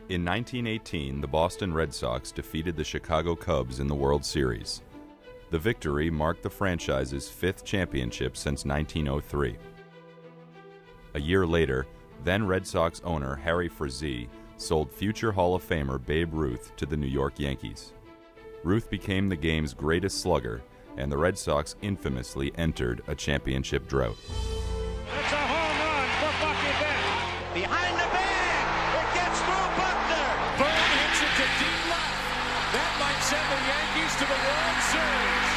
In 1918, the Boston Red Sox defeated the Chicago Cubs in the World Series. The victory marked the franchise's fifth championship since 1903. A year later, then Red Sox owner Harry Frazee sold future Hall of Famer Babe Ruth to the New York Yankees. Ruth became the game's greatest slugger, and the Red Sox infamously entered a championship drought. It's a home run for Bucky Dent. Behind the bag, it gets through Buckner. Boone hits it to deep left. That might send the Yankees to the World Series.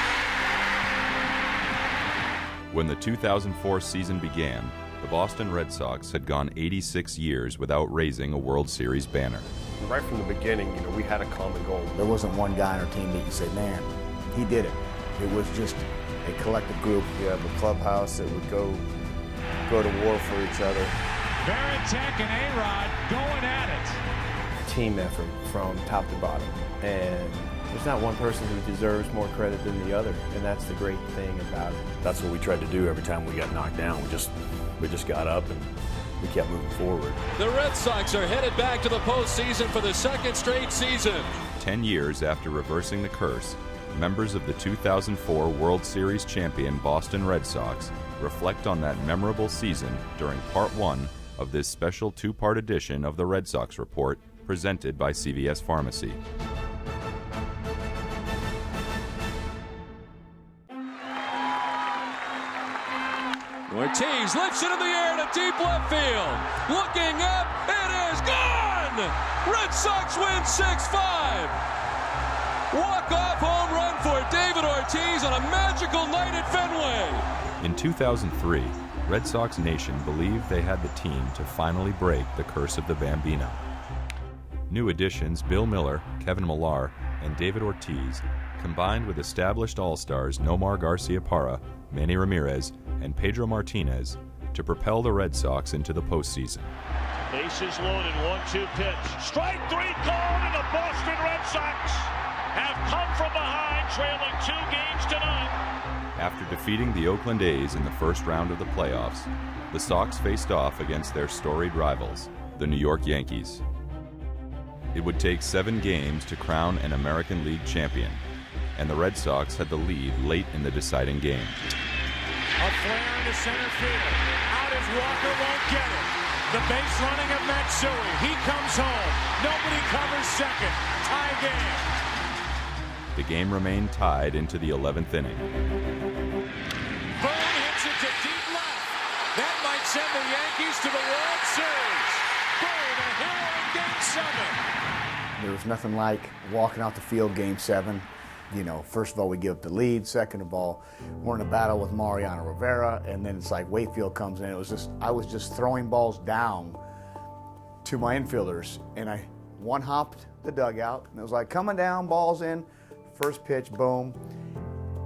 When the 2004 season began, the Boston Red Sox had gone 86 years without raising a World Series banner. Right from the beginning, we had a common goal. There wasn't one guy on our team that you say, man, he did it. It was just a collective group. We have a clubhouse that would go to war for each other. Varitek and A-Rod going at it. Team effort from top to bottom. And there's not one person who deserves more credit than the other, and that's the great thing about it. That's what we tried to do every time we got knocked down. We just got up and we kept moving forward. The Red Sox are headed back to the postseason for the second straight season. 10 years after reversing the curse, members of the 2004 World Series champion Boston Red Sox reflect on that memorable season during Part 1 of this special two-part edition of the Red Sox Report presented by CVS Pharmacy. Ortiz lifts it in the air to deep left field. Looking up, it is gone! Red Sox win 6-5. Walk-off home run for David Ortiz on a magical night at Fenway. In 2003, Red Sox Nation believed they had the team to finally break the curse of the Bambino. New additions Bill Miller, Kevin Millar, and David Ortiz combined with established all-stars Nomar Garciaparra, Manny Ramirez, and Pedro Martinez to propel the Red Sox into the postseason. Bases loaded, 1-2 pitch. Strike three called, and the Boston Red Sox have come from behind, trailing 2-0. After defeating the Oakland A's in the first round of the playoffs, the Sox faced off against their storied rivals, the New York Yankees. It would take 7 games to crown an American League champion, and the Red Sox had the lead late in the deciding game. A flare into center field. Out as Walker won't get it. The base running of Matsui. He comes home. Nobody covers second. Tie game. The game remained tied into the 11th inning. Boone hits it to deep left. That might send the Yankees to the World Series. Boone, a hero in Game 7. There was nothing like walking out the field Game 7. First of all, we give up the lead. Second of all, we're in a battle with Mariano Rivera, and then it's like Wakefield comes in. I was just throwing balls down to my infielders, and I one-hopped the dugout, and it was like coming down, balls in, first pitch, boom,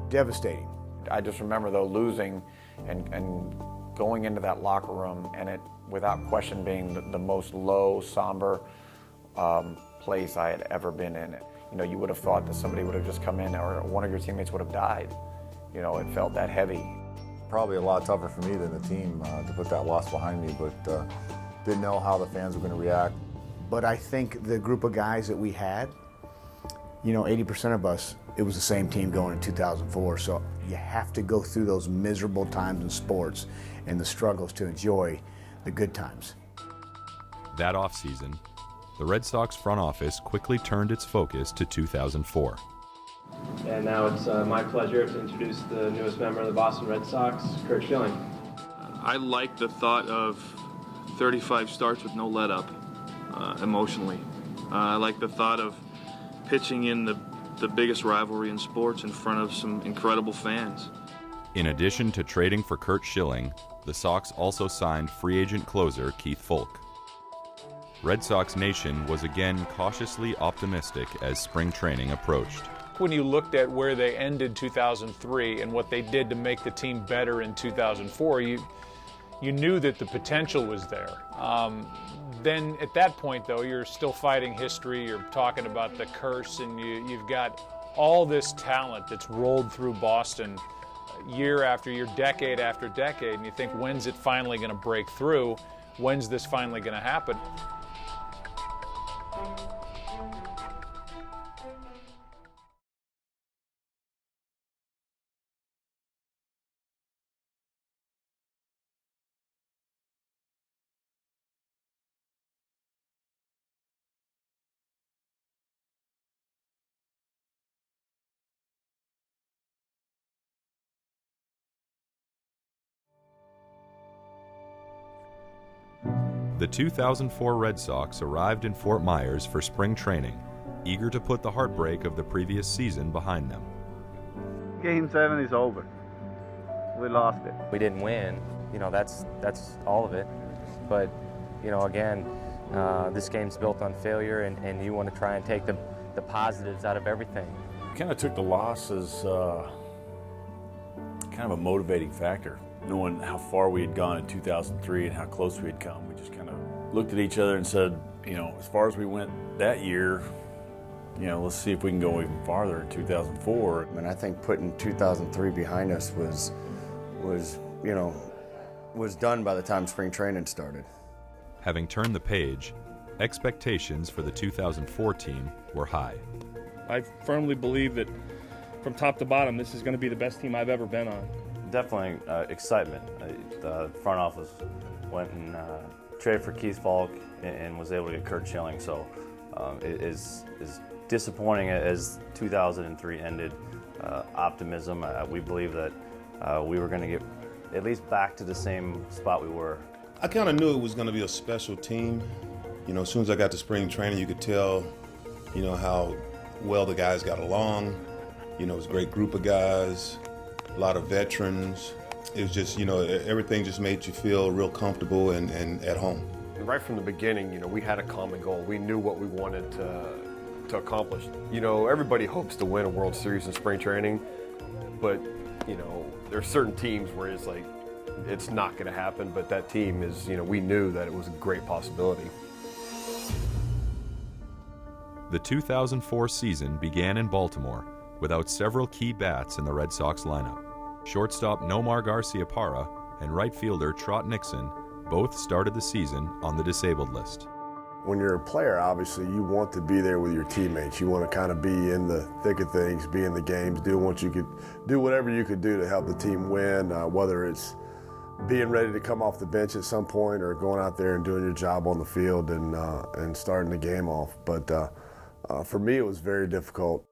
devastating. I just remember, though, losing and going into that locker room, and it, without question, being the most low, somber place I had ever been in. You would have thought that somebody would have just come in, or one of your teammates would have died. It felt that heavy. Probably a lot tougher for me than the team to put that loss behind me, but didn't know how the fans were going to react. But I think the group of guys that we had, 80% of us, it was the same team going in 2004. So you have to go through those miserable times in sports and the struggles to enjoy the good times. That offseason, the Red Sox front office quickly turned its focus to 2004. And now it's my pleasure to introduce the newest member of the Boston Red Sox, Curt Schilling. I like the thought of 35 starts with no let-up emotionally. I like the thought of pitching in the biggest rivalry in sports in front of some incredible fans. In addition to trading for Curt Schilling, the Sox also signed free agent closer Keith Foulke. Red Sox Nation was again cautiously optimistic as spring training approached. When you looked at where they ended 2003 and what they did to make the team better in 2004, you knew that the potential was there. Then at that point, though, you're still fighting history, you're talking about the curse, and you've got all this talent that's rolled through Boston year after year, decade after decade, and you think, when's it finally going to break through? When's this finally going to happen? The 2004 Red Sox arrived in Fort Myers for spring training, eager to put the heartbreak of the previous season behind them. Game 7 is over. We lost it. We didn't win. You know, that's all of it. But, you know, again, this game's built on failure, and you want to try and take the positives out of everything. We kind of took the loss as kind of a motivating factor, knowing how far we had gone in 2003 and how close we had come. We just kind of looked at each other and said, you know, as far as we went that year, you know, let's see if we can go even farther in 2004. And I think putting 2003 behind us was done by the time spring training started. Having turned the page, expectations for the 2004 team were high. I firmly believe that from top to bottom, this is going to be the best team I've ever been on. Definitely excitement. The front office went and traded for Keith Falk and was able to get Kurt Schilling. So it is disappointing as 2003 ended. Optimism. We believe that we were going to get at least back to the same spot we were. I kind of knew it was going to be a special team. You know, as soon as I got to spring training, you could tell, you know, how well the guys got along. You know, it was a great group of guys, a lot of veterans. It was just, you know, everything just made you feel real comfortable and at home. Right from the beginning, you know, we had a common goal. We knew what we wanted to accomplish. You know, everybody hopes to win a World Series in spring training, but, you know, there are certain teams where it's like, it's not going to happen, but that team is, you know, we knew that it was a great possibility. The 2004 season began in Baltimore without several key bats in the Red Sox lineup. Shortstop Nomar Garciaparra and right fielder Trot Nixon both started the season on the disabled list. When you're a player, obviously, you want to be there with your teammates. You want to kind of be in the thick of things, be in the games, do whatever you could do to help the team win, whether it's being ready to come off the bench at some point or going out there and doing your job on the field and starting the game off. But for me, it was very difficult.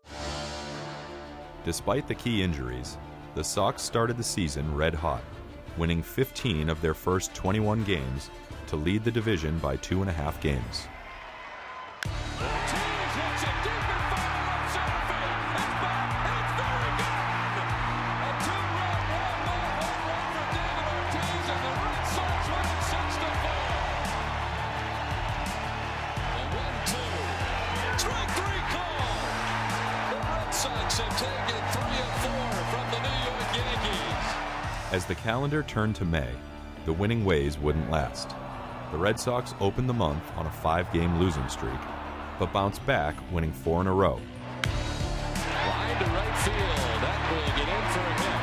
Despite the key injuries, the Sox started the season red hot, winning 15 of their first 21 games to lead the division by 2.5 games. As the calendar turned to May, the winning ways wouldn't last. The Red Sox opened the month on a 5-game losing streak, but bounced back, winning 4 in a row. Line to right field. That will get in for a hit.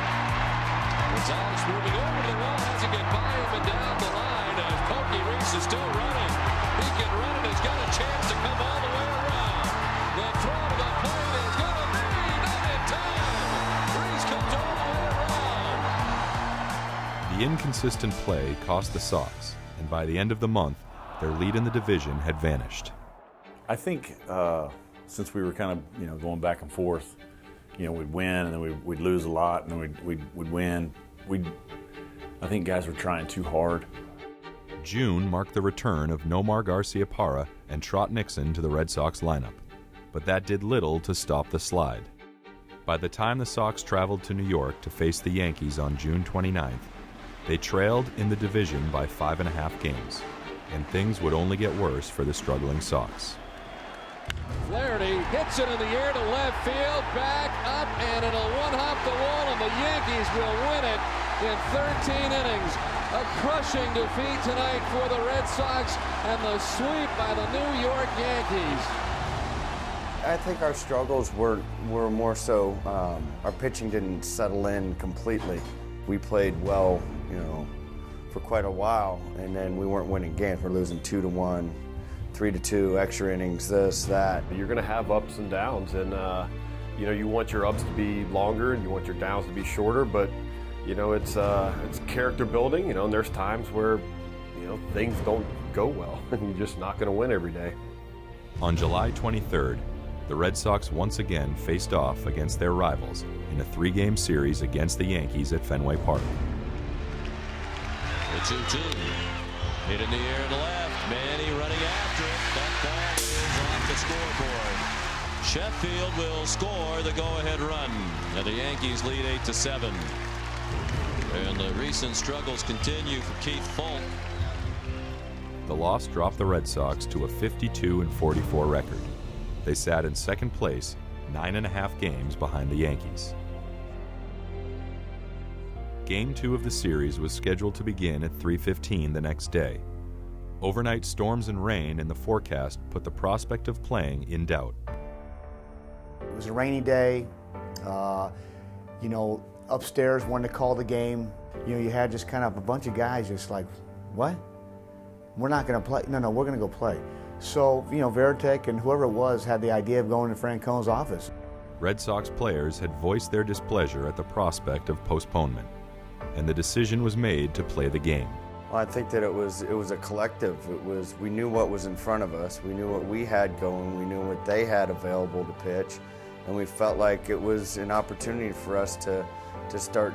Gonzalez moving over to the wall, has to get by him and down the line as Pokey Reese is still running. He can run it. He's got a chance to come all the way around. The throw to the plate is going to be not in time. Reese comes all the way around. The inconsistent play cost the Sox, and by the end of the month, their lead in the division had vanished. I think since we were kind of, you know, going back and forth, you know, we'd win and then we'd lose a lot and then we'd win. I think guys were trying too hard. June marked the return of Nomar Garciaparra and Trot Nixon to the Red Sox lineup, but that did little to stop the slide. By the time the Sox traveled to New York to face the Yankees on June 29th, they trailed in the division by 5.5 games, and things would only get worse for the struggling Sox. Flaherty hits it in the air to left field, back up, and it'll one-hop the wall, and the Yankees will win it in 13 innings. A crushing defeat tonight for the Red Sox and the sweep by the New York Yankees. I think our struggles were more so our pitching didn't settle in completely. We played well, you know, for quite a while, and then we weren't winning games. We're losing 2-1, 3-2, extra innings, this, that. You're going to have ups and downs, and you know, you want your ups to be longer and you want your downs to be shorter, but you know, it's character building, you know, and there's times where, you know, things don't go well and you're just not going to win every day. On July 23rd, the Red Sox once again faced off against their rivals in a 3-game series against the Yankees at Fenway Park. The 2-2. Hit in the air to left. Manny running after it. That ball is off the scoreboard. Sheffield will score the go-ahead run, and the Yankees lead 8-7. And the recent struggles continue for Keith Foulke. The loss dropped the Red Sox to a 52-44 record. They sat in second place, 9.5 games behind the Yankees. Game 2 of the series was scheduled to begin at 3:15 the next day. Overnight storms and rain in the forecast put the prospect of playing in doubt. It was a rainy day. Upstairs wanted to call the game. You had just kind of a bunch of guys just like, what? We're not going to play. No, we're going to go play. So, Veritek and whoever it was had the idea of going to Francone's office. Red Sox players had voiced their displeasure at the prospect of postponement, and the decision was made to play the game. Well, I think that it was a collective. We knew what was in front of us. We knew what we had going. We knew what they had available to pitch, and we felt like it was an opportunity for us to start,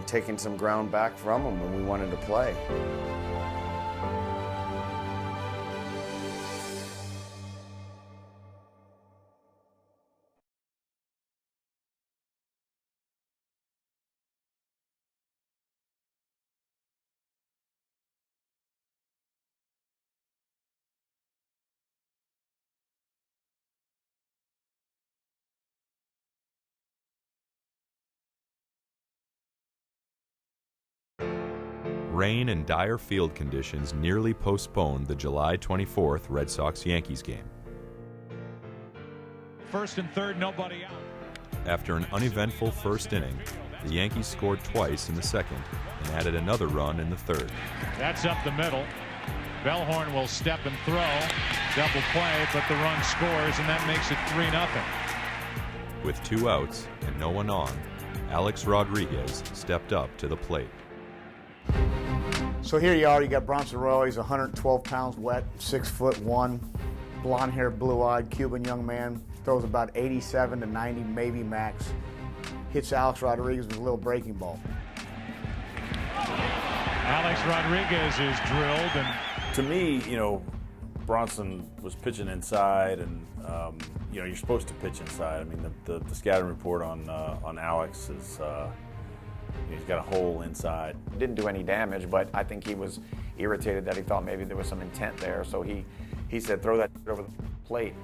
taking some ground back from them when we wanted to play. Rain and dire field conditions nearly postponed the July 24th Red Sox-Yankees game. First and third, nobody out. After an uneventful first inning, the Yankees scored twice in the second and added another run in the third. That's up the middle. Bellhorn will step and throw. Double play, but the run scores, and that makes it 3-0. With 2 outs and no one on, Alex Rodriguez stepped up to the plate. So here you are, you got Bronson Arroyo. He's 112 pounds wet, 6'1", blonde-haired, blue-eyed Cuban young man. Throws about 87 to 90, maybe max. Hits Alex Rodriguez with a little breaking ball. Alex Rodriguez is drilled, and to me, Bronson was pitching inside, and you're supposed to pitch inside. I mean, the scouting report on Alex is. He's got a hole inside. Didn't do any damage, but I think he was irritated that he thought maybe there was some intent there. So he said, throw that over the plate.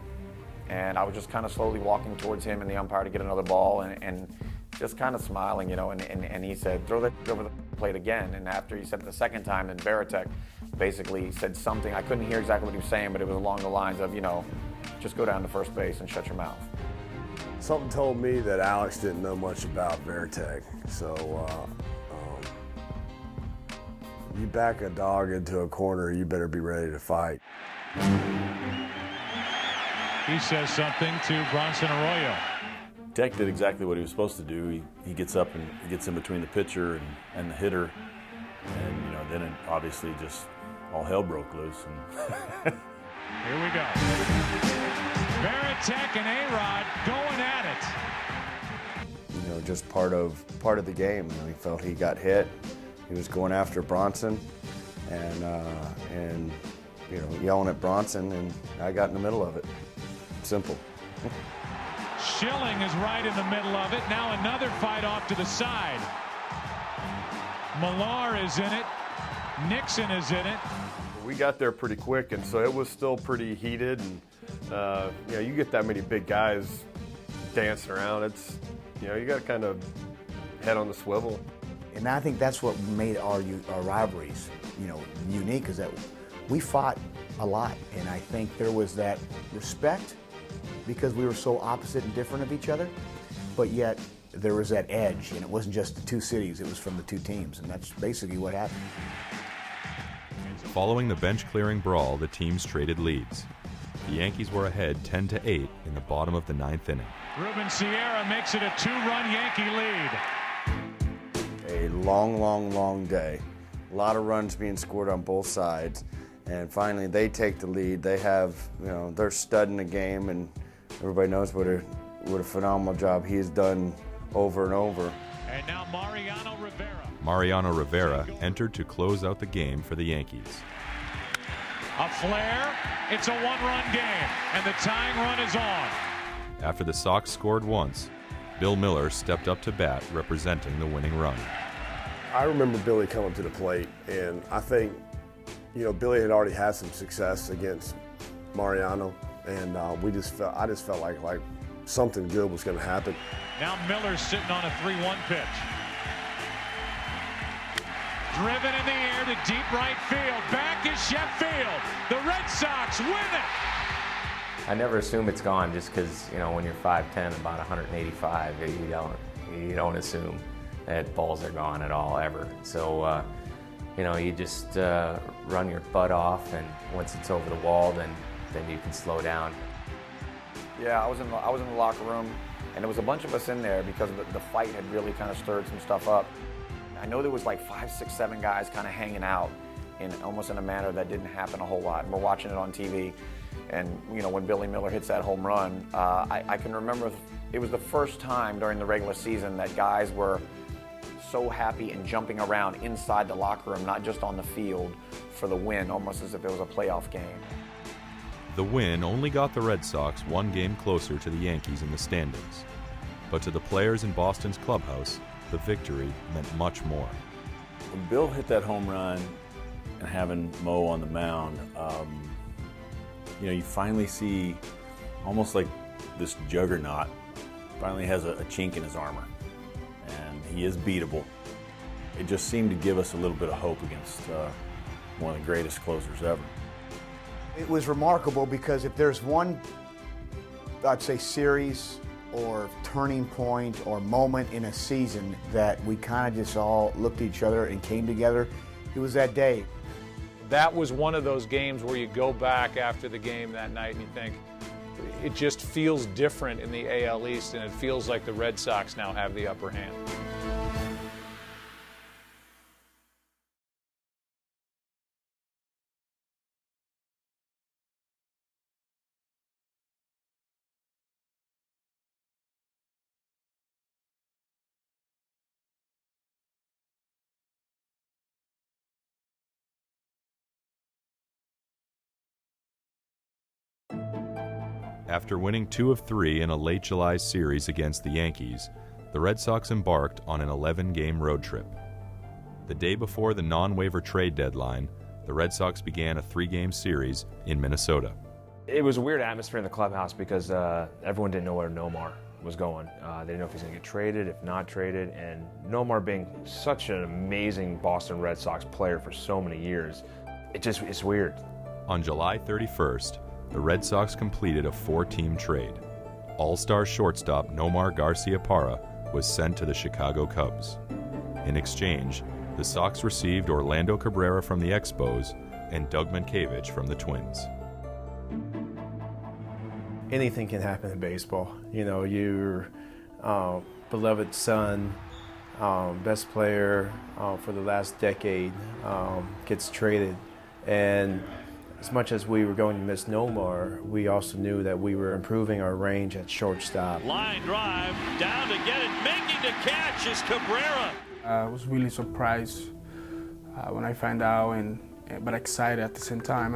And I was just kind of slowly walking towards him and the umpire to get another ball and just kind of smiling, and he said, throw that over the plate again. And after he said it the second time, then Veritek basically said something. I couldn't hear exactly what he was saying, but it was along the lines of, just go down to first base and shut your mouth. Something told me that Alex didn't know much about Veritek, so you back a dog into a corner, you better be ready to fight. he says something to Bronson Arroyo. Tech did exactly what he was supposed to do. He gets up and he gets in between the pitcher and the hitter, and then it obviously just all hell broke loose. And Here we go. Veritek and A-Rod going at it. Just part of the game. He felt he got hit. He was going after Bronson, and yelling at Bronson, and I got in the middle of it. Simple. Schilling is right in the middle of it. Now another fight off to the side. Millar is in it. Nixon is in it. We got there pretty quick, and so it was still pretty heated. And you get that many big guys dancing around. It's you got to kind of head on the swivel. And I think that's what made our rivalries, unique, is that we fought a lot, and I think there was that respect because we were so opposite and different of each other, but yet there was that edge, and it wasn't just the two cities, it was from the two teams, and that's basically what happened. Following the bench-clearing brawl, the teams traded leads. The Yankees were ahead 10-8 in the bottom of the 9th inning. Ruben Sierra makes it a 2-run Yankee lead. A long day. A lot of runs being scored on both sides. And finally, they take the lead. They have, they're studding the game, and everybody knows what a phenomenal job he has done over and over. And now Mariano Rivera. Mariano Rivera entered to close out the game for the Yankees. A flare. It's a one-run game, and the tying run is on. After the Sox scored once, Bill Miller stepped up to bat representing the winning run. I remember Billy coming to the plate, and I think, Billy had already had some success against Mariano, and I just felt like something good was going to happen. Now Miller's sitting on a 3-1 pitch. Driven in the air to deep right field. Back is Sheffield. The Red Sox win it. I never assume it's gone just because, when you're 5'10", about 185, you don't assume that balls are gone at all, ever. So, you just run your butt off, and once it's over the wall, then you can slow down. Yeah, I was in the locker room, and there was a bunch of us in there because the fight had really kind of stirred some stuff up. I know there was like 5, 6, 7 guys kind of hanging out almost in a manner that didn't happen a whole lot. And we're watching it on TV, and when Billy Miller hits that home run, I can remember it was the first time during the regular season that guys were so happy and jumping around inside the locker room, not just on the field, for the win, almost as if it was a playoff game. The win only got the Red Sox one game closer to the Yankees in the standings. But to the players in Boston's clubhouse, the victory meant much more. When Bill hit that home run and having Mo on the mound, you finally see almost like this juggernaut finally has a chink in his armor, and he is beatable. It just seemed to give us a little bit of hope against one of the greatest closers ever. It was remarkable because if there's one, I'd say, series or turning point or moment in a season that we kind of just all looked at each other and came together, it was that day. That was one of those games where you go back after the game that night and you think, it just feels different in the AL East, and it feels like the Red Sox now have the upper hand. After winning 2 of 3 in a late July series against the Yankees, the Red Sox embarked on an 11-game road trip. The day before the non-waiver trade deadline, the Red Sox began a 3-game series in Minnesota. It was a weird atmosphere in the clubhouse because everyone didn't know where Nomar was going. They didn't know if he was going to get traded, if not traded, and Nomar being such an amazing Boston Red Sox player for so many years, it's weird. On July 31st, the Red Sox completed a 4-team trade. All-star shortstop Nomar Garciaparra was sent to the Chicago Cubs. In exchange, the Sox received Orlando Cabrera from the Expos and Doug Mankiewicz from the Twins. Anything can happen in baseball. Your beloved son, best player for the last decade, gets traded. And as much as we were going to miss Nomar, we also knew that we were improving our range at shortstop. Line drive, down to get it, making the catch is Cabrera. I was really surprised when I found out, but excited at the same time.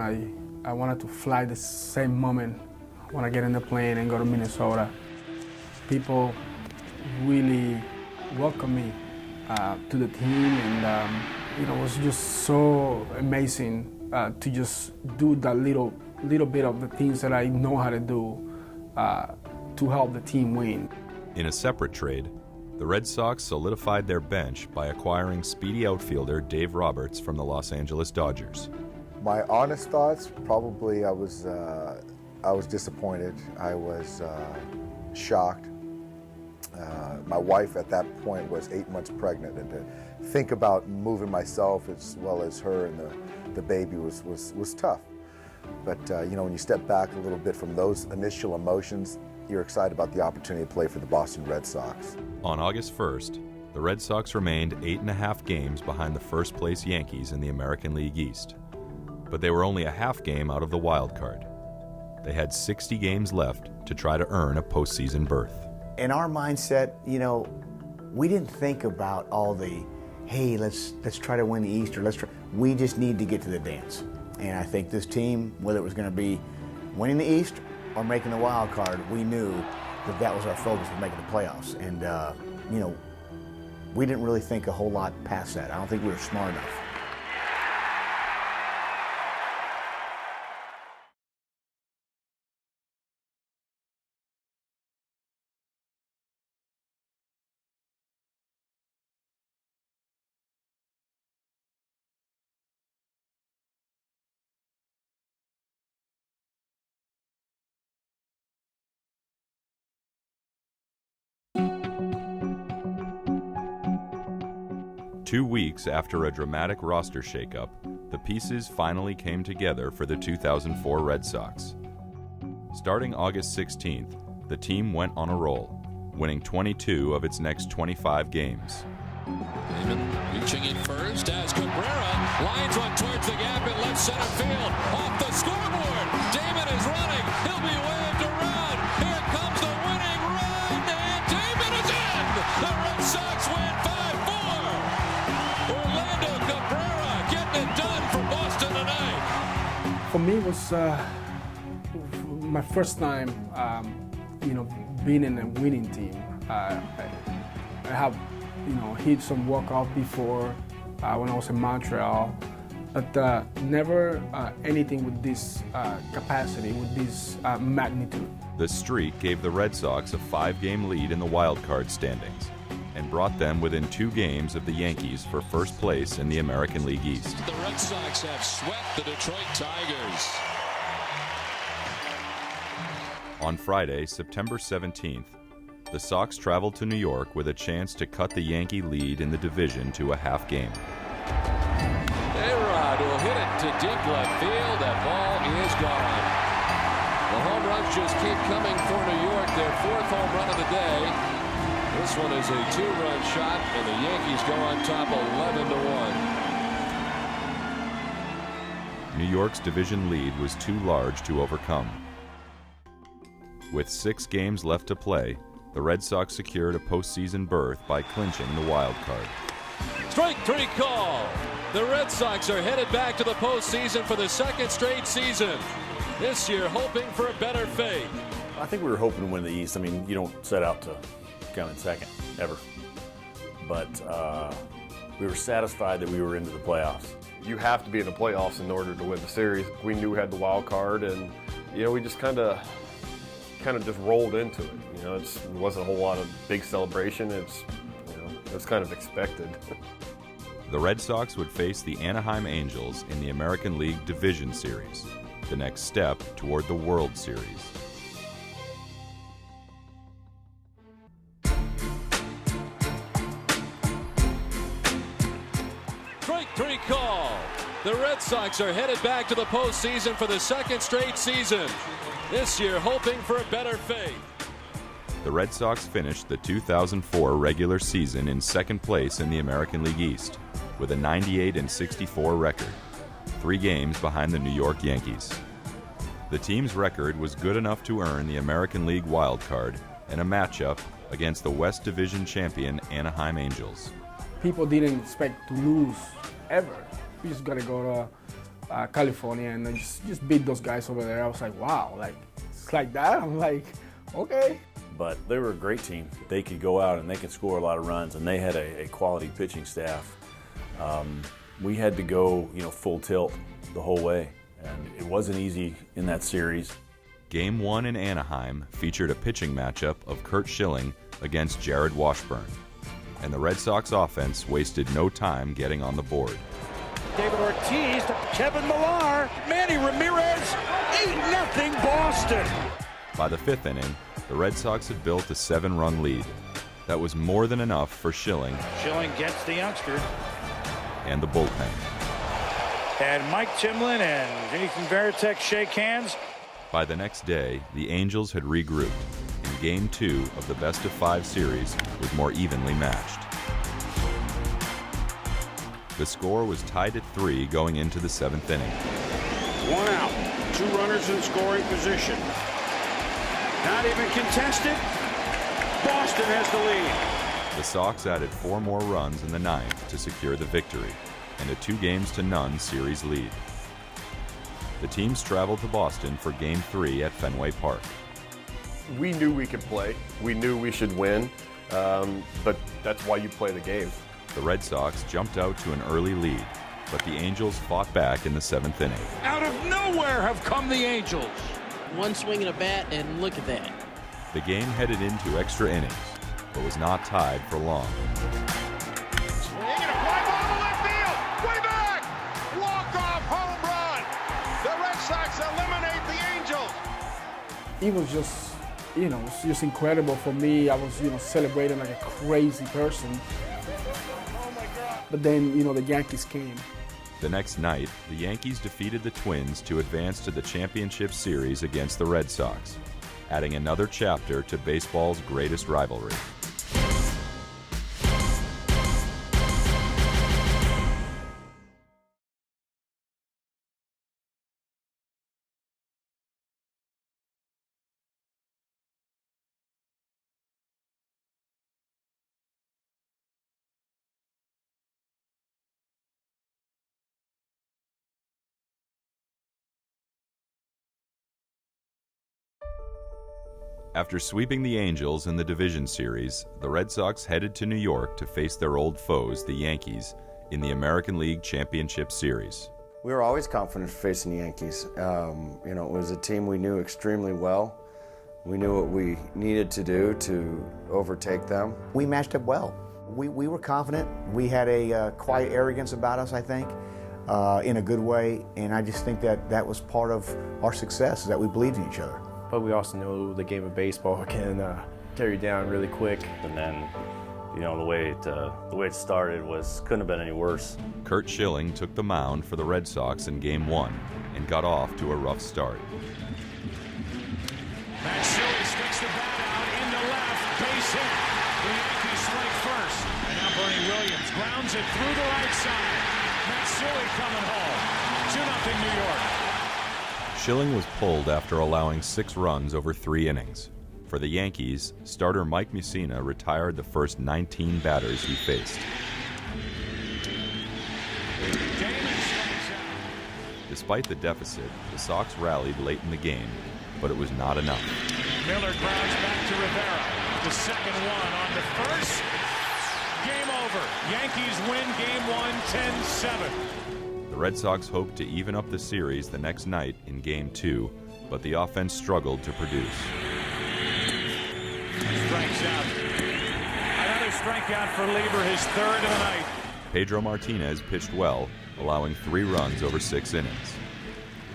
I wanted to fly the same moment when I get in the plane and go to Minnesota. People really welcomed me to the team, and it was just so amazing to just do that little bit of the things that I know how to do to help the team win. In a separate trade, the Red Sox solidified their bench by acquiring speedy outfielder Dave Roberts from the Los Angeles Dodgers. My honest thoughts, probably I was disappointed. I was shocked. My wife at that point was 8 months pregnant, and to think about moving myself as well as her and the baby was tough. But when you step back a little bit from those initial emotions, you're excited about the opportunity to play for the Boston Red Sox. On August 1st, the Red Sox remained 8.5 games behind the first-place Yankees in the American League East. But they were only a half game out of the wild card. They had 60 games left to try to earn a postseason berth. In our mindset, we didn't think about all the, hey, let's try to win the East, or we just need to get to the dance. And I think this team, whether it was going to be winning the East or making the wild card, we knew that that was our focus for making the playoffs. And, you know, we didn't really think a whole lot past that. I don't think we were smart enough. Two weeks after a dramatic roster shakeup, the pieces finally came together for the 2004 Red Sox. Starting August 16th, the team went on a roll, winning 22 of its next 25 games. Damon reaching in first as Cabrera lines one towards the gap in left center field. Off the scoreboard, Damon is running. He'll be waved around. Here comes the winning run, and Damon is in. The Red Sox win 5-4. Orlando Cabrera getting it done for Boston tonight. For me, it was my first time, you know, being in a winning team. I have, you know, hit some walk-off before when I was in Montreal, but never anything with this capacity, with this magnitude. The streak gave the Red Sox a 5-game lead in the wild card standings and brought them within 2 games of the Yankees for first place in the American League East. The Red Sox have swept the Detroit Tigers. On Friday, September 17th, the Sox traveled to New York with a chance to cut the Yankee lead in the division to a half game. A-Rod will hit it to deep left field. That ball is gone. The home runs just keep coming for New York. Their 4th home run of the day. This one is a 2-run shot, and the Yankees go on top 11-1. New York's division lead was too large to overcome. With 6 games left to play, the Red Sox secured a postseason berth by clinching the wild card. Strike 3 call. The Red Sox are headed back to the postseason for the 2nd straight season. This year hoping for a better fate. I think we were hoping to win the East. I mean, you don't set out to come in second, ever. But we were satisfied that we were into the playoffs. You have to be in the playoffs in order to win the series. We knew we had the wild card, and you know, we just kind of just rolled into it. You know, it wasn't a whole lot of big celebration. It was kind of expected. The Red Sox would face the Anaheim Angels in the American League Division Series, the next step toward the World Series. Strike 3 call. The Red Sox are headed back to the postseason for the 2nd straight season. This year hoping for a better fate. The Red Sox finished the 2004 regular season in 2nd place in the American League East with a 98-64 record, 3 games behind the New York Yankees. The team's record was good enough to earn the American League wild card and a matchup against the West Division champion Anaheim Angels. People didn't expect to lose ever. We just got to go to California and then just beat those guys over there. I was like, wow, like it's like that? I'm like, okay. But they were a great team. They could go out and they could score a lot of runs, and they had a quality pitching staff. We had to go, full tilt the whole way, and it wasn't easy in that series. Game 1 in Anaheim featured a pitching matchup of Curt Schilling against Jared Washburn, and the Red Sox offense wasted no time getting on the board. David Ortiz to Kevin Millar. Manny Ramirez, 8-0 Boston. By the 5th inning, the Red Sox had built a 7-run lead. That was more than enough for Schilling. Schilling gets the youngster. And the bullpen. And Mike Timlin and Jason Varitek shake hands. By the next day, the Angels had regrouped, and Game 2 of the best-of-5 series was more evenly matched. The score was tied at 3 going into the 7th inning. 1 out, 2 runners in scoring position. Not even contested. Boston has the lead. The Sox added 4 more runs in the 9th to secure the victory and a 2-0 series lead. The teams traveled to Boston for Game 3 at Fenway Park. We knew we could play. We knew we should win, but that's why you play the game. The Red Sox jumped out to an early lead, but the Angels fought back in the 7th inning. Out of nowhere have come the Angels. One swing and a bat, and look at that. The game headed into extra innings, but was not tied for long. Swing and a fly ball to left field. Way back. Walk-off home run. The Red Sox eliminate the Angels. It was just, it's just incredible for me. I was, celebrating like a crazy person. But then, the Yankees came. The next night, the Yankees defeated the Twins to advance to the championship series against the Red Sox, adding another chapter to baseball's greatest rivalry. After sweeping the Angels in the division series, the Red Sox headed to New York to face their old foes, the Yankees, in the American League Championship Series. We were always confident facing the Yankees. It was a team we knew extremely well. We knew what we needed to do to overtake them. We matched up well. We were confident. We had a quiet arrogance about us, I think, in a good way, and I just think that was part of our success, is that we believed in each other. But we also know the game of baseball can tear you down really quick. And then, the way it started couldn't have been any worse. Curt Schilling took the mound for the Red Sox in Game 1 and got off to a rough start. Matsui sticks the bat out into left, base hit. The Yankees strike first. And now Bernie Williams grounds it through the right side. Matsui coming home. 2-0 New York. Schilling was pulled after allowing 6 runs over 3 innings. For the Yankees, starter Mike Mussina retired the first 19 batters he faced. Despite the deficit, the Sox rallied late in the game, but it was not enough. Miller grounds back to Rivera. The second one on the first. Game over. Yankees win Game 1, 10-7. The Red Sox hoped to even up the series the next night in Game 2, but the offense struggled to produce. Strikes out. Another strikeout for Lieber, his third of the night. Pedro Martinez pitched well, allowing 3 runs over 6 innings.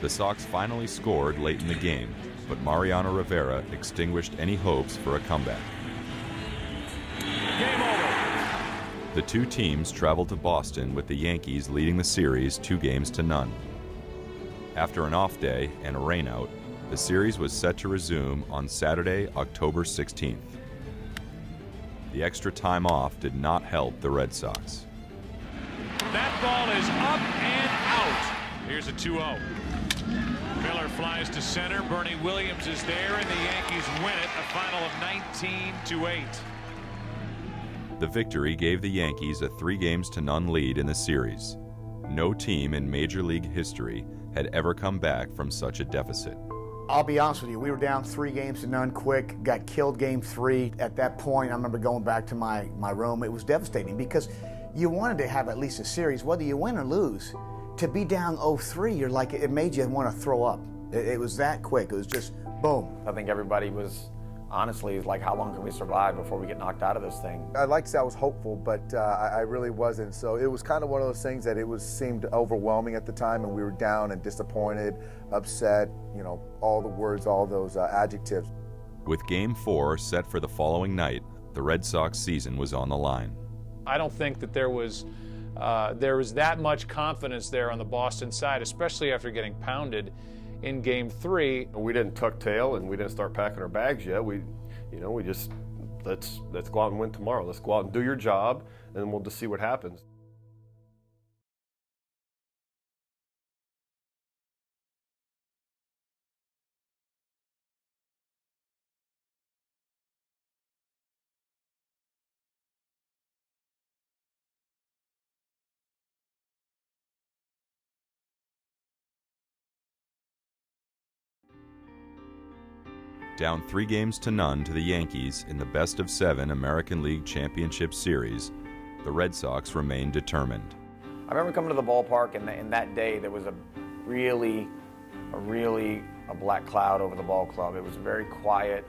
The Sox finally scored late in the game, but Mariano Rivera extinguished any hopes for a comeback. Game over. The two teams traveled to Boston with the Yankees leading the series 2-0. After an off day and a rainout, the series was set to resume on Saturday, October 16th. The extra time off did not help the Red Sox. That ball is up and out. Here's a 2-0. Miller flies to center. Bernie Williams is there, and the Yankees win it, a final of 19-8. The victory gave the Yankees a 3-0 lead in the series. No team in Major League history had ever come back from such a deficit. I'll be honest with you, we were down 3-0 quick, got killed Game 3. At that point, I remember going back to my room. It was devastating because you wanted to have at least a series, whether you win or lose. To be down 0-3, you're like, it made you want to throw up. It was that quick. It was just boom. I think everybody was honestly like, how long can we survive before we get knocked out of this thing? I'd like to say I was hopeful, but I really wasn't. So it was kind of one of those things that seemed overwhelming at the time, and we were down and disappointed, upset, all the words, all those adjectives. With Game 4 set for the following night, the Red Sox season was on the line. I don't think that there was that much confidence there on the Boston side, especially after getting pounded in Game 3. We didn't tuck tail and we didn't start packing our bags yet. We just let's go out and win tomorrow. Let's go out and do your job, and then we'll just see what happens. Down 3-0 to the Yankees in the best-of-7 American League Championship Series, the Red Sox remained determined. I remember coming to the ballpark, and in that day there was a black cloud over the ball club. It was very quiet,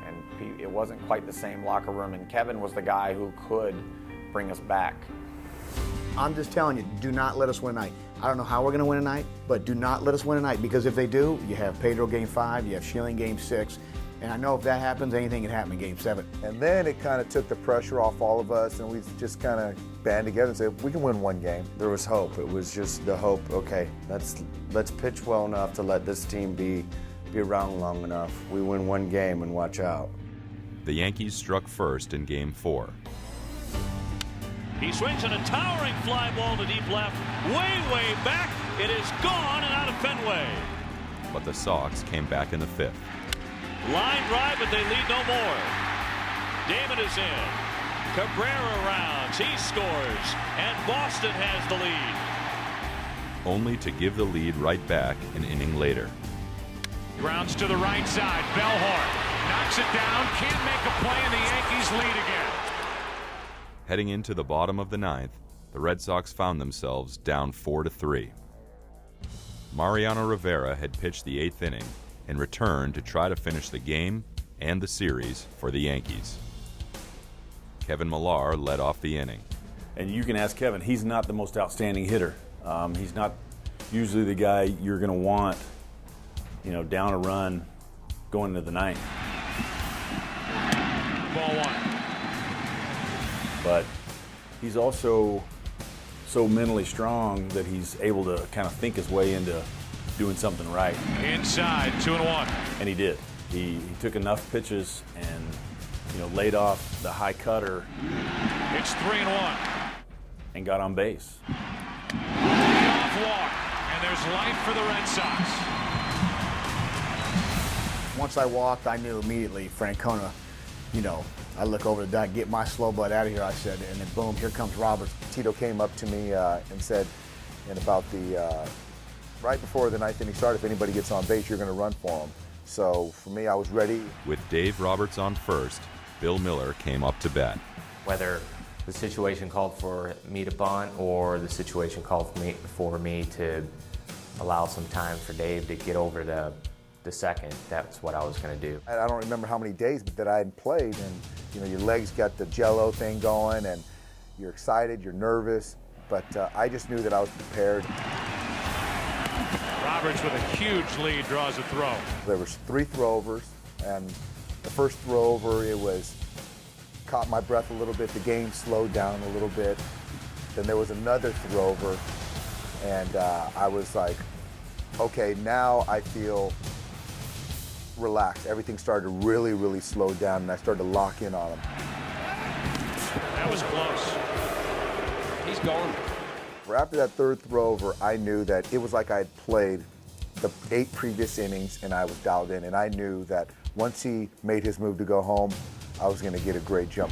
and it wasn't quite the same locker room, and Kevin was the guy who could bring us back. I'm just telling you, do not let us win a night. I don't know how we're going to win a night, but do not let us win a night, because if they do, you have Pedro Game 5, you have Schilling Game 6, and I know if that happens, anything can happen in Game 7. And then it kind of took the pressure off all of us, and we just kind of band together and said, we can win one game. There was hope. It was just the hope, okay, let's pitch well enough to let this team be around long enough. We win one game and watch out. The Yankees struck first in Game 4. He swings at a towering fly ball to deep left, way back. It is gone and out of Fenway. But the Sox came back in the 5th. Line drive, but they lead no more. Damon is in. Cabrera rounds, he scores, and Boston has the lead. Only to give the lead right back an inning later. Grounds to the right side, Bellhorn knocks it down, can't make a play, and the Yankees lead again. Heading into the bottom of the 9th, the Red Sox found themselves down 4-3. Mariano Rivera had pitched the 8th inning and returned to try to finish the game and the series for the Yankees. Kevin Millar led off the inning. And you can ask Kevin, he's not the most outstanding hitter. He's not usually the guy you're going to want, down a run going into the 9th. Ball 1. But he's also so mentally strong that he's able to kind of think his way into doing something right. Inside, 2-1. And he did. He took enough pitches and laid off the high cutter. It's 3-1. And got on base. Off walk, and there's life for the Red Sox. Once I walked, I knew immediately Francona, I look over the dot, get my slow butt out of here, I said, and then boom, here comes Roberts. Tito came up to me and said, and about right before the 9th inning started, if anybody gets on base, you're going to run for them. So for me, I was ready. With Dave Roberts on first, Bill Miller came up to bat. Whether the situation called for me to bunt or the situation called for me to allow some time for Dave to get over the second, that's what I was going to do. I don't remember how many days that I hadn't played, and your legs got the jello thing going, and you're excited, you're nervous, but I just knew that I was prepared. Roberts with a huge lead draws a throw. There was 3 throwovers, and the first throwover, it was caught my breath a little bit. The game slowed down a little bit. Then there was another throwover, and I was like, okay, now I feel relaxed. Everything started to really slow down, and I started to lock in on him. That was close. He's going. After that 3rd throwover, I knew that it was like I had played the 8 previous innings, and I was dialed in, and I knew that once he made his move to go home, I was going to get a great jump.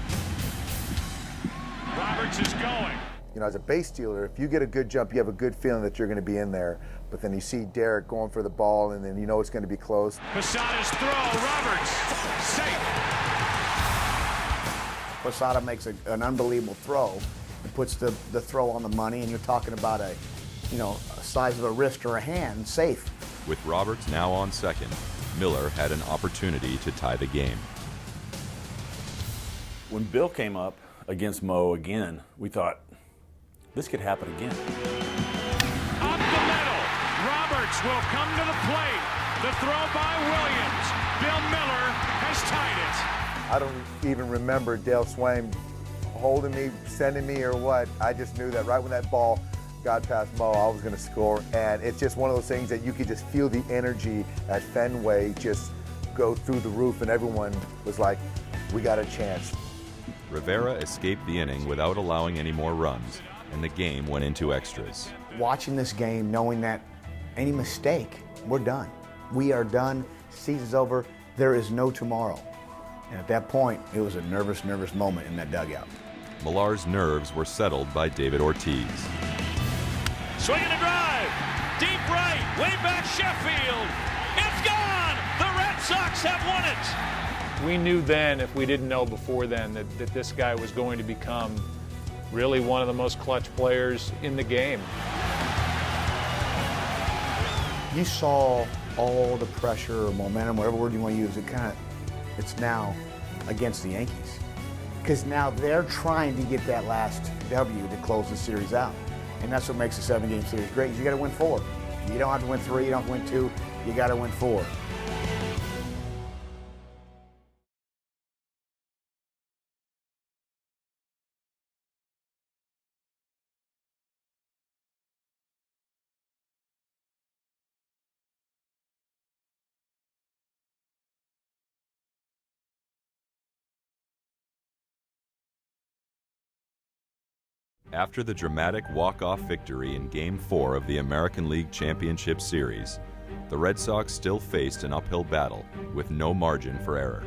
Roberts is going. As a base stealer, if you get a good jump, you have a good feeling that you're going to be in there. But then you see Derek going for the ball, and then you know it's going to be close. Posada's throw, Roberts, safe. Posada makes an unbelievable throw and puts the throw on the money, and you're talking about a size of a wrist or a hand, safe. With Roberts now on second, Miller had an opportunity to tie the game. When Bill came up against Mo again, we thought, this could happen again. Up the middle, Roberts will come to the plate. The throw by Williams. Bill Miller has tied it. I don't even remember Dale Swain holding me, sending me, or what. I just knew that right when that ball got past Mo, I was going to score. And it's just one of those things that you could just feel the energy at Fenway just go through the roof, and everyone was like, we got a chance. Rivera escaped the inning without allowing any more runs, and the game went into extras. Watching this game, knowing that any mistake, we're done. We are done. Season's over. There is no tomorrow. And at that point, it was a nervous moment in that dugout. Millar's nerves were settled by David Ortiz. Swing and a drive. Deep right. Way back Sheffield. It's gone. The Red Sox have won it. We knew then, if we didn't know before then, that this guy was going to become really one of the most clutch players in the game. You saw all the pressure or momentum, whatever word you want to use, it's now against the Yankees. Because now they're trying to get that last W to close the series out. And that's what makes a 7-game series great. You got to win 4. You don't have to win 3, you don't have to win 2, you got to win 4. After the dramatic walk-off victory in Game 4 of the American League Championship Series, the Red Sox still faced an uphill battle with no margin for error.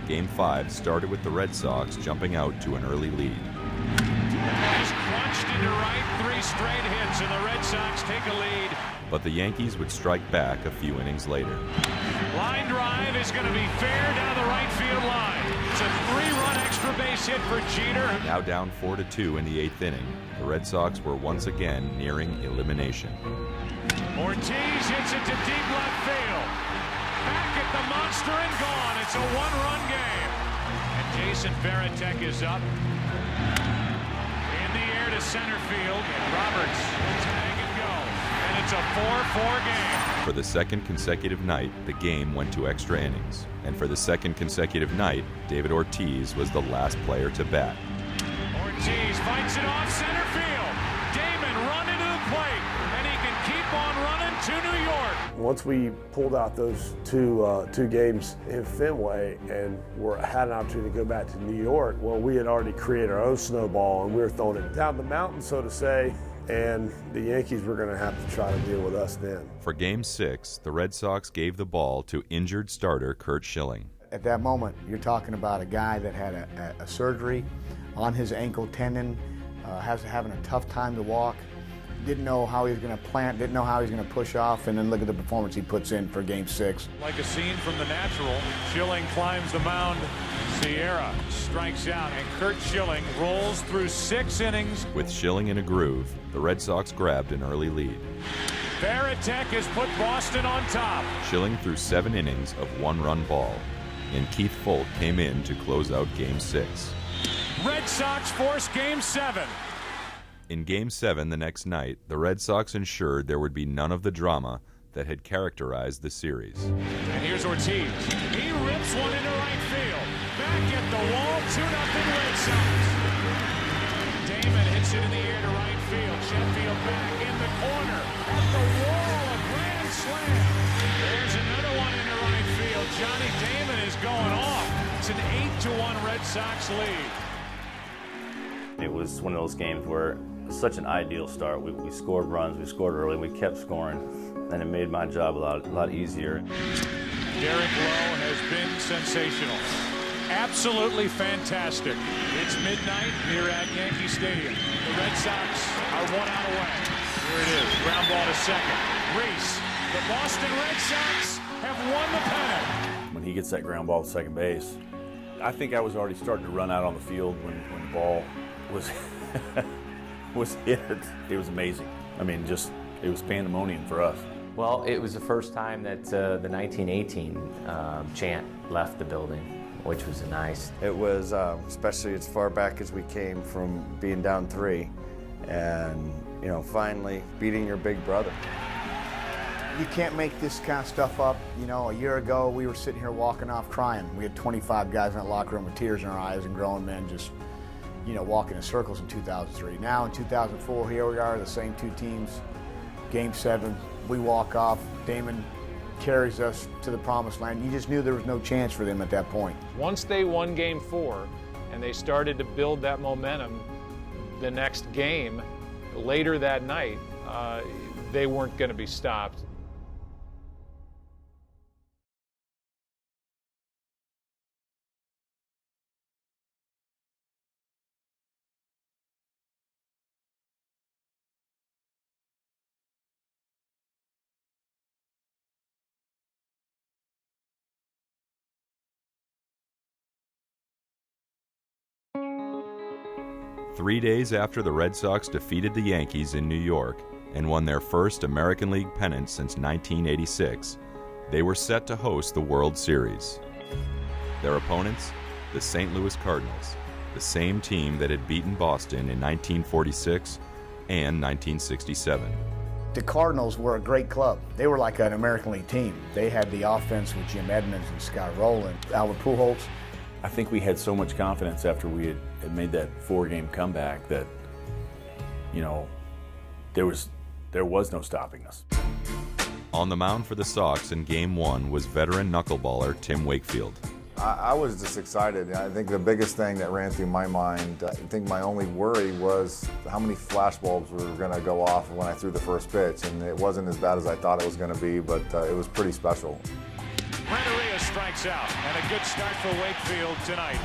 Game 5 started with the Red Sox jumping out to an early lead. He's crunched into right, 3 straight hits, and the Red Sox take a lead. But the Yankees would strike back a few innings later. Line drive is going to be fair down the right field line. It's a 3-run extra base hit for Jeter. Now down 4-2 in the 8th inning, the Red Sox were once again nearing elimination. Ortiz hits it to deep left field. Back at the monster and gone. It's a 1-run game. And Jason Varitek is up. In the air to center field. And Roberts tag and go. And it's a 4-4 game. For the second consecutive night, the game went to extra innings. And for the second consecutive night, David Ortiz was the last player to bat. Ortiz fights it off center field. Damon running to the plate. And he can keep on running to New York. Once we pulled out those two games in Fenway and had an opportunity to go back to New York, well, we had already created our own snowball and we were throwing it down the mountain, so to say, and the Yankees were going to have to try to deal with us then. For Game 6, the Red Sox gave the ball to injured starter Curt Schilling. At that moment, you're talking about a guy that had a surgery on his ankle tendon, having a tough time to walk, didn't know how he was going to plant, didn't know how he was going to push off, and then look at the performance he puts in for Game 6. Like a scene from The Natural, Schilling climbs the mound. Sierra strikes out, and Curt Schilling rolls through 6 innings. With Schilling in a groove, the Red Sox grabbed an early lead. Varitek has put Boston on top. Schilling threw 7 innings of 1-run ball, and Keith Foulke came in to close out Game 6. Red Sox force Game 7. In Game 7 the next night, the Red Sox ensured there would be none of the drama that had characterized the series. And here's Ortiz. He rips one into right field. Back at the wall, 2-0 Red Sox. Damon hits it in the air to right field. Sheffield back in the corner. At the wall, a grand slam. There's another one into right field. Johnny Damon is going off. It's an 8-1 Red Sox lead. It was one of those games where such an ideal start. We scored runs, we scored early, we kept scoring, and it made my job a lot easier. Derek Lowe has been sensational. Absolutely fantastic. It's midnight here at Yankee Stadium. The Red Sox are 1 out away. Here it is, ground ball to second. Reese, the Boston Red Sox have won the pennant. When he gets that ground ball to second base, I think I was already starting to run out on the field when the ball was was hit. It was amazing. I mean, it was pandemonium for us. Well, it was the first time that the 1918 chant left the building, which was nice. It was, especially as far back as we came from being down 3, and finally beating your big brother. You can't make this kind of stuff up. A year ago, we were sitting here walking off crying. We had 25 guys in that locker room with tears in our eyes and grown men just walking in circles in 2003. Now in 2004, here we are, the same 2 teams. Game 7, we walk off. Damon carries us to the promised land. You just knew there was no chance for them at that point. Once they won Game 4 and they started to build that momentum, the next game, later that night, they weren't going to be stopped. 3 days after the Red Sox defeated the Yankees in New York and won their first American League pennant since 1986, they were set to host the World Series. Their opponents, the St. Louis Cardinals, the same team that had beaten Boston in 1946 and 1967. The Cardinals were a great club. They were like an American League team. They had the offense with Jim Edmonds and Scott Rowland, Albert Pujols. I think we had so much confidence after we had made that 4-game comeback that, you know, there was no stopping us. On the mound for the Sox in Game 1 was veteran knuckleballer Tim Wakefield. I was just excited. I think the biggest thing that ran through my mind, I think my only worry was how many flashbulbs were going to go off when I threw the first pitch, and it wasn't as bad as I thought it was going to be, but it was pretty special. Renteria strikes out, and a good start for Wakefield tonight.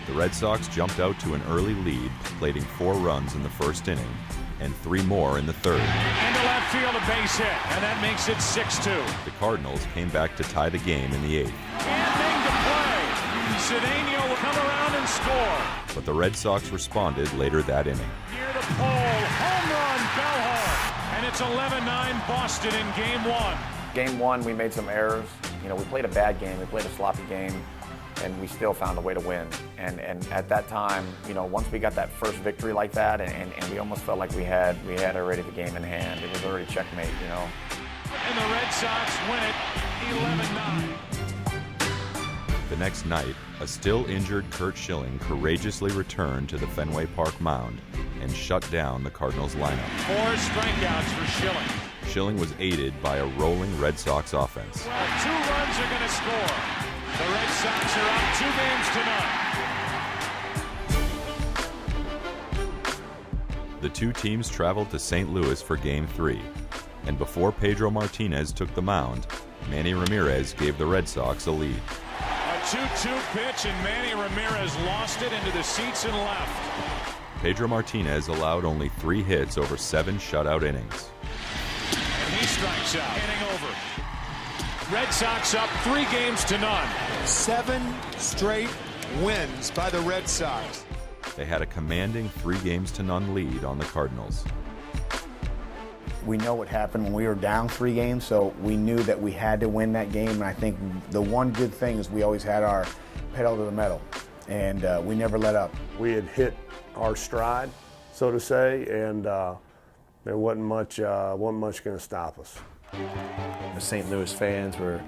The Red Sox jumped out to an early lead, plating 4 runs in the first inning and 3 more in the third. Into left field, a base hit, and that makes it 6-2. The Cardinals came back to tie the game in the 8th. Ending the play. Cedeno will come around and score. But the Red Sox responded later that inning. Near the pole, home run, Bellhorn. And it's 11-9 Boston in Game 1. Game 1, we made some errors. You know, we played a bad game, we played a sloppy game, and we still found a way to win. And at that time, you know, once we got that first victory like that, and we almost felt like we had already the game in hand. It was already checkmate, you know. And the Red Sox win it 11-9. The next night, a still injured Curt Schilling courageously returned to the Fenway Park mound and shut down the Cardinals lineup. 4 strikeouts for Schilling. Schilling was aided by a rolling Red Sox offense. Well, 2 runs are going to score. The Red Sox are up 2 games to none. The two teams traveled to St. Louis for Game 3, and before Pedro Martinez took the mound, Manny Ramirez gave the Red Sox a lead. A 2-2 pitch, and Manny Ramirez lost it into the seats and left. Pedro Martinez allowed only 3 hits over 7 shutout innings. And he strikes out, inning over. Red Sox up 3 games to none. 7 straight wins by the Red Sox. They had a commanding 3 games to none lead on the Cardinals. We know what happened when we were down 3 games, so we knew that we had to win that game. And I think the one good thing is we always had our pedal to the metal, and we never let up. We had hit our stride, so to say, and there wasn't much going to stop us. The St. Louis fans were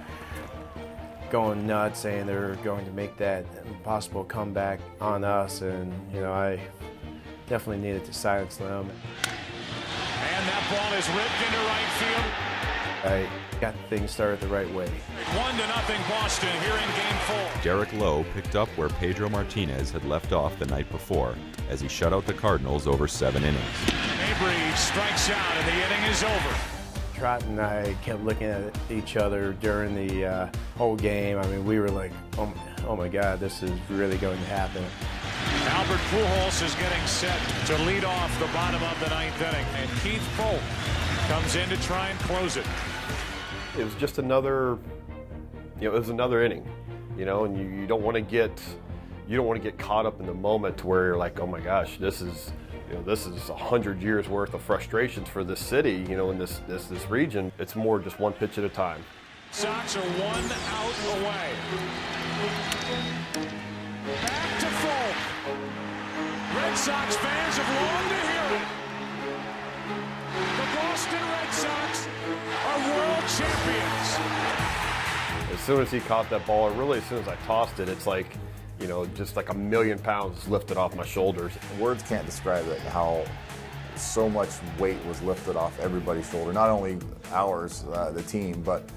going nuts, saying they were going to make that impossible comeback on us, and you know, I definitely needed to silence them. And that ball is ripped into right field. I got things started the right way. 1-0 Boston here in Game 4. Derek Lowe picked up where Pedro Martinez had left off the night before as he shut out the Cardinals over 7 innings. Mabry strikes out and the inning is over. Trot and I kept looking at each other during the whole game. I mean, we were like, oh my God, this is really going to happen. Albert Pujols is getting set to lead off the bottom of the 9th inning. And Keith Folk comes in to try and close it. It was just another, it was another inning, and you don't want to get caught up in the moment to where you're like, oh my gosh, this is 100 years worth of frustrations for this city, in this region. It's more just one pitch at a time. Sox are 1 out away. Back to Folk. Red Sox fans have longed to hear it. The Boston Red Sox are world champions. As soon as he caught that ball, or really as soon as I tossed it, it's like, just like 1,000,000 pounds lifted off my shoulders. Words can't describe it, how so much weight was lifted off everybody's shoulder. Not only ours, the team, but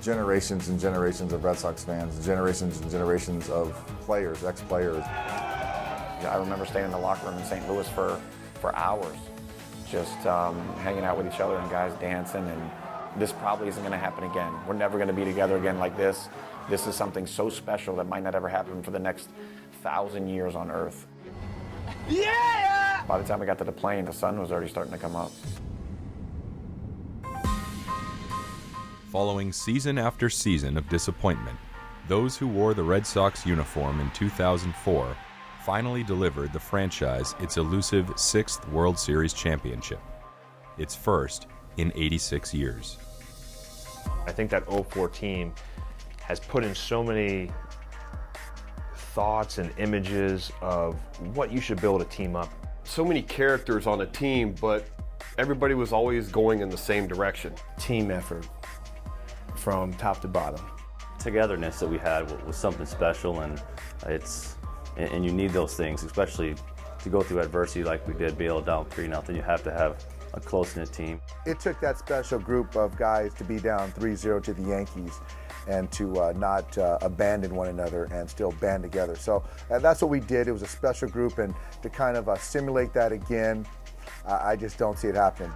generations and generations of Red Sox fans, generations and generations of players, ex-players. I remember staying in the locker room in St. Louis for hours, just hanging out with each other and guys dancing, and this probably isn't going to happen again. We're never going to be together again like this. This is something so special that might not ever happen for the next 1,000 years on Earth. Yeah! By the time we got to the plane, the sun was already starting to come up. Following season after season of disappointment, those who wore the Red Sox uniform in 2004 finally delivered the franchise its elusive 6th World Series championship, its first in 86 years. I think that 04 team has put in so many thoughts and images of what you should build a team up. So many characters on a team, but everybody was always going in the same direction. Team effort from top to bottom. Togetherness that we had was something special, and you need those things, especially to go through adversity like we did, be able down 3-0. You have to have a close-knit team. It took that special group of guys to be down 3-0 to the Yankees and to not abandon one another and still band together. So that's what we did. It was a special group, and to kind of simulate that again, I just don't see it happening.